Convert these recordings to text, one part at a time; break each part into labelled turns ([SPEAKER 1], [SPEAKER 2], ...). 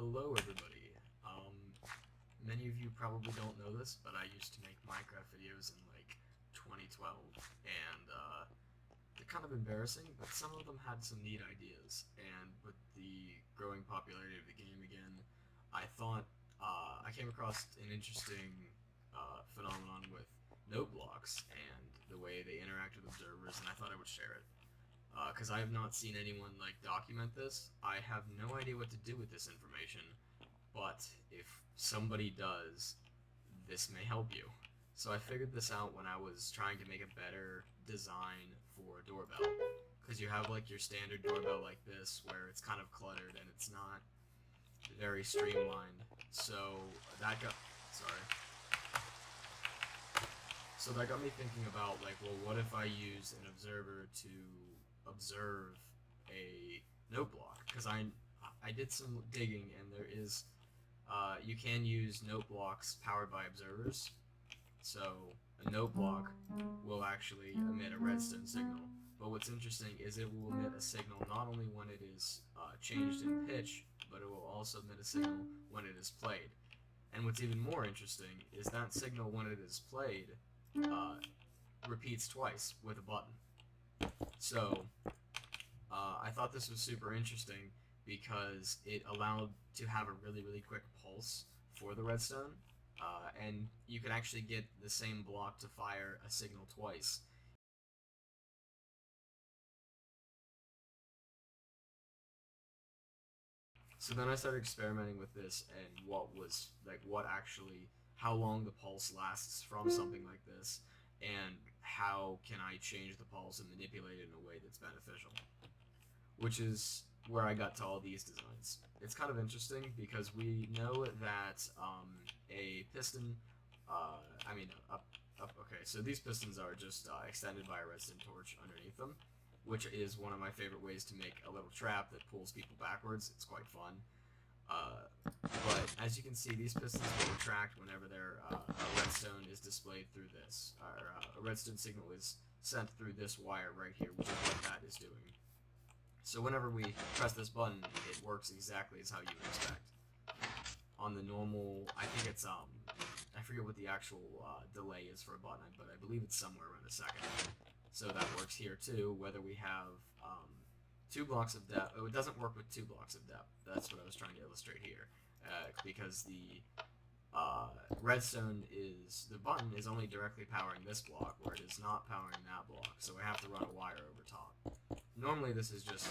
[SPEAKER 1] Hello, everybody. Many of you probably don't know this, but I used to make Minecraft videos in like 2012, and they're kind of embarrassing, but some of them had some neat ideas. And with the growing popularity of the game again, I thought I came across an interesting phenomenon with Noteblocks and the way they interact with observers, and I thought I would share it because I have not seen anyone like document this. I have no idea what to do with this information, but if somebody does, this may help you. So I figured this out when I was trying to make a better design for a doorbell, because you have like your standard doorbell like this where it's kind of cluttered and it's not very streamlined. So that got sorry. So that got me thinking about like, well, what if I use an observer to observe a note block? Because I did some digging and there is you can use note blocks powered by observers. So a note block will actually emit a redstone signal. But what's interesting is it will emit a signal not only when it is changed in pitch, but it will also emit a signal when it is played. And what's even more interesting is that signal when it is played repeats twice with a button. So I thought this was super interesting because it allowed to have a really quick pulse for the redstone, and you can actually get the same block to fire a signal twice. So then I started experimenting with this and how long the pulse lasts from something like this, and how can I change the pulse and manipulate it in a way that's beneficial. Which is where I got to all these designs. It's kind of interesting because we know that a piston, okay, so these pistons are just extended by a redstone torch underneath them, which is one of my favorite ways to make a little trap that pulls people backwards. It's quite fun. But as you can see, these pistons will retract whenever a redstone is displayed through this, or a redstone signal is sent through this wire right here, which is what that is doing. So whenever we press this button, it works exactly as how you would expect. On the normal, I think it's, I forget what the actual delay is for a button, but I believe it's somewhere around a second. So that works here too, whether we have 2 blocks of depth. Oh, it doesn't work with 2 blocks of depth. That's what I was trying to illustrate here. Because the the button is only directly powering this block, where it is not powering that block, so I have to run a wire over top. Normally this is just,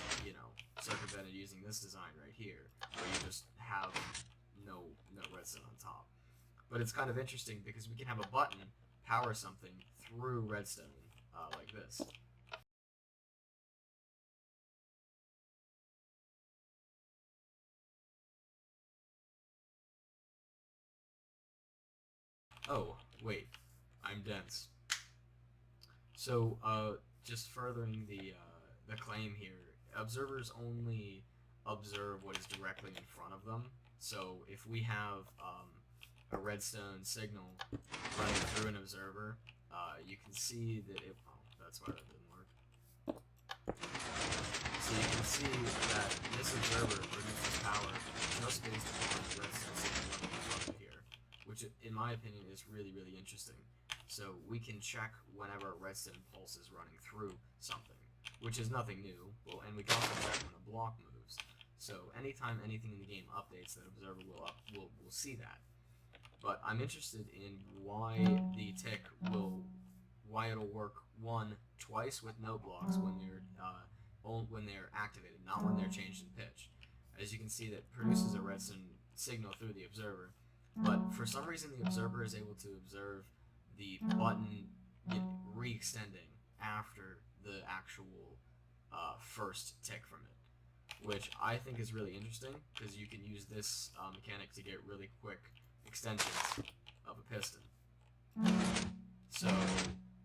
[SPEAKER 1] circumvented using this design right here, where you just have no redstone on top. But it's kind of interesting because we can have a button power something through redstone, like this. Oh, wait, I'm dense. So, just furthering the claim here, observers only observe what is directly in front of them. So, if we have a redstone signal running through an observer, you can see that it. Oh, that's why that didn't work. So you can see that this observer produces power just based upon the redstone signal running in front of here, which, in my opinion, is really interesting. So we can check whenever a redstone pulse is running through something, which is nothing new. Well, and we can also check when a block moves. So anytime anything in the game updates, that observer will see that. But I'm interested in why why it'll work twice with note blocks when they're activated, not when they're changed in pitch. As you can see, that produces a redstone signal through the observer, but for some reason the observer is able to observe the button re-extending after the actual first tick from it, which I think is really interesting because you can use this mechanic to get really quick extensions of a piston. So,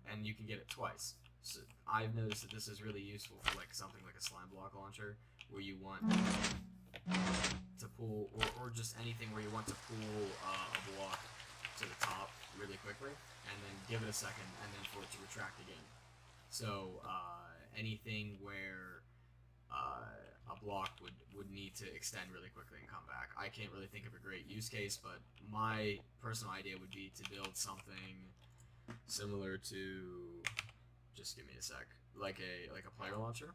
[SPEAKER 1] and you can get it twice. So I've noticed that this is really useful for like something like a slime block launcher, where you want to pull, or just anything where you want to pull a block to the top really quickly, and then give it a second, and then for it to retract again. So anything where a block would need to extend really quickly and come back. I can't really think of a great use case, but my personal idea would be to build something similar to, just give me a sec, like a player launcher,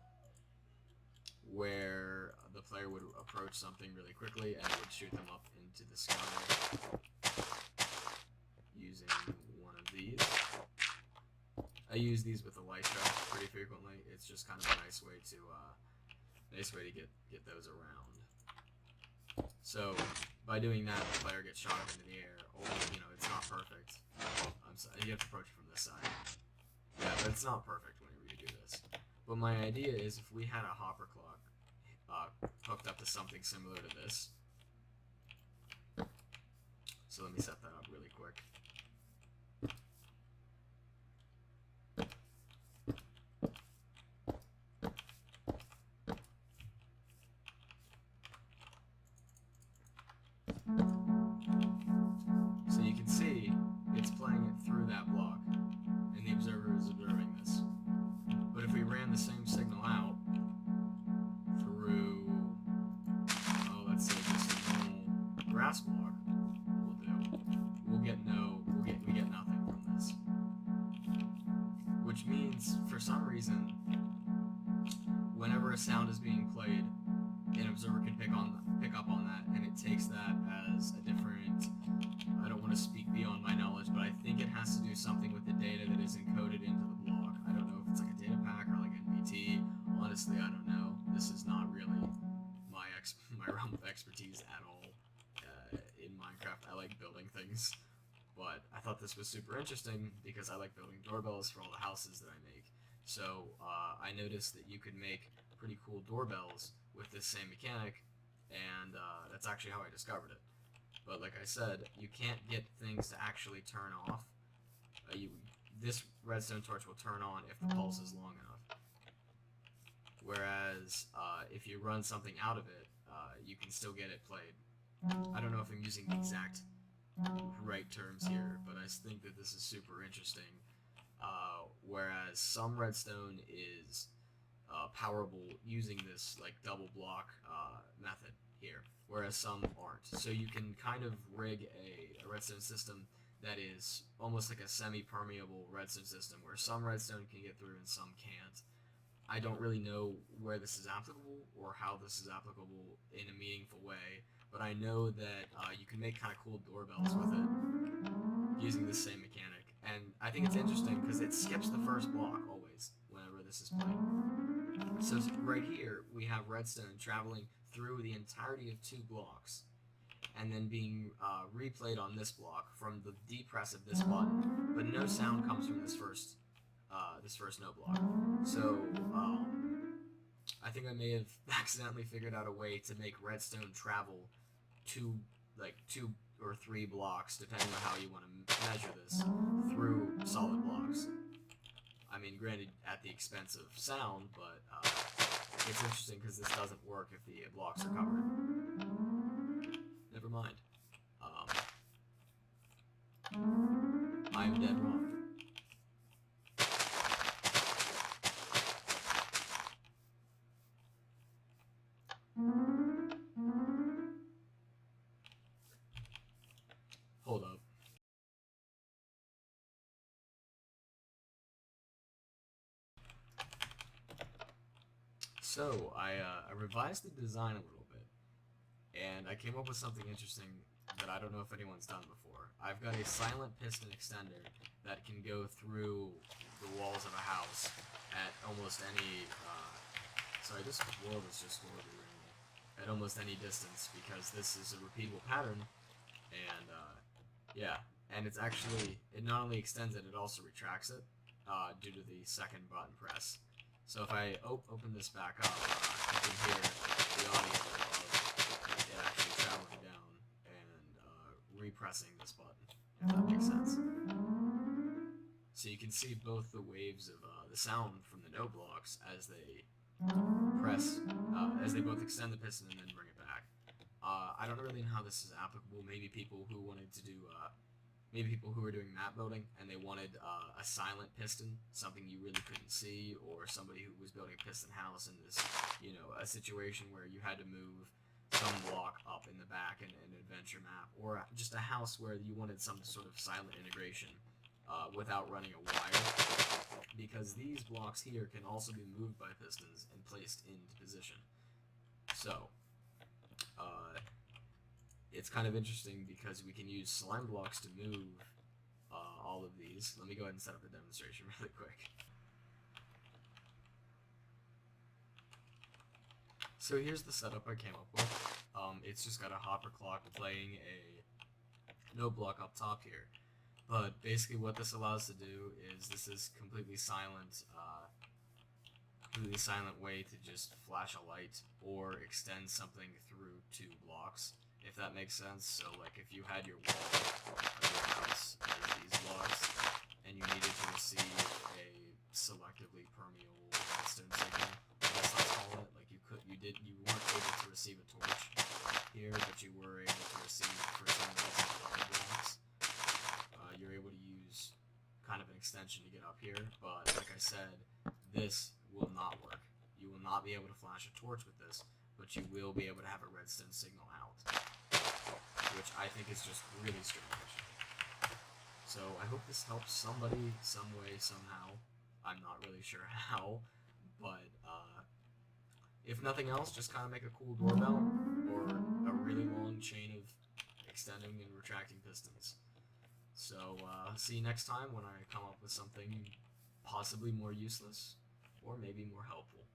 [SPEAKER 1] where the player would approach something really quickly and it would shoot them up into the sky using one of these. I use these with the light trap pretty frequently. It's just kind of a nice way to get those around. So by doing that, the player gets shot up into the air. Although, it's not perfect. I'm sorry, you have to approach it from this side. Yeah, but it's not perfect whenever you do this. But my idea is if we had a hopper clock hooked up to something similar to this. So let me set that up really quick. So you can see it's playing it through that block, and the observer is observing this. But if we ran the same signal out through, let's say just a normal grass block, we get nothing from this. Which means, for some reason, whenever a sound is being played, an observer can pick up on that, and it takes that as a different. I don't want to speak beyond my knowledge, but I think it has to do something with the data that is encoded into the block. I don't know if it's like a data pack or like NVT. Honestly, I don't know. This is not really my realm of expertise at all in Minecraft. I like building things, but I thought this was super interesting because I like building doorbells for all the houses that I make. So I noticed that you could make pretty cool doorbells with this same mechanic, and that's actually how I discovered it. But like I said, you can't get things to actually turn off. This redstone torch will turn on if the pulse is long enough. Whereas if you run something out of it, you can still get it played. I don't know if I'm using the exact right terms here, but I think that this is super interesting. Whereas some redstone is powerable using this like double block method here, whereas some aren't. So you can kind of rig a redstone system that is almost like a semi-permeable redstone system, where some redstone can get through and some can't. I don't really know where this is applicable or how this is applicable in a meaningful way, but I know that you can make kind of cool doorbells with it using the same mechanic. And I think it's interesting because it skips the first block always whenever this is played. So right here, we have redstone traveling through the entirety of 2 blocks and then being replayed on this block from the depress of this button, but no sound comes from this first note block. So I think I may have accidentally figured out a way to make redstone travel 2 or 3 blocks, depending on how you want to measure this, through solid blocks. I mean, granted, at the expense of sound, but it's interesting because this doesn't work if the blocks are covered. Never mind. I'm dead wrong. Hold up. So I revised the design a little bit, and I came up with something interesting that I don't know if anyone's done before. I've got a silent piston extender that can go through the walls of a house at almost any. Sorry, this world is just horribly rainy. At almost any distance, because this is a repeatable pattern, and yeah, and it's actually, it not only extends it, it also retracts it due to the second button press. So if I open this back up, you can hear the audio of it actually traveling down and repressing this button, if that makes sense. So you can see both the waves of the sound from the Noteblocks as they press, as they both extend the piston and then bring it back. I don't really know how this is applicable. Maybe people who wanted to do maybe people who were doing map building and they wanted a silent piston, something you really couldn't see, or somebody who was building a piston house in this, a situation where you had to move some block up in the back in an adventure map, or just a house where you wanted some sort of silent integration without running a wire, because these blocks here can also be moved by pistons and placed into position. So, it's kind of interesting because we can use slime blocks to move all of these. Let me go ahead and set up a demonstration really quick. So here's the setup I came up with. It's just got a hopper clock playing a note block up top here. But basically what this allows to do is this is completely silent way to just flash a light or extend something through two blocks, if that makes sense. So like if you had your wall of your house as these blocks and you needed to receive a selectively permeable redstone signal, I guess let's call it, like you weren't able to receive a torch here, but you were able to receive for some of these other blocks. You're able to use kind of an extension to get up here, but like I said, this will not work. You will not be able to flash a torch with this, but you will be able to have a redstone signal out, which I think is just really strange. So I hope this helps somebody, some way, somehow. I'm not really sure how, but if nothing else, just kind of make a cool doorbell or a really long chain of extending and retracting pistons. So, see you next time when I come up with something possibly more useless or maybe more helpful.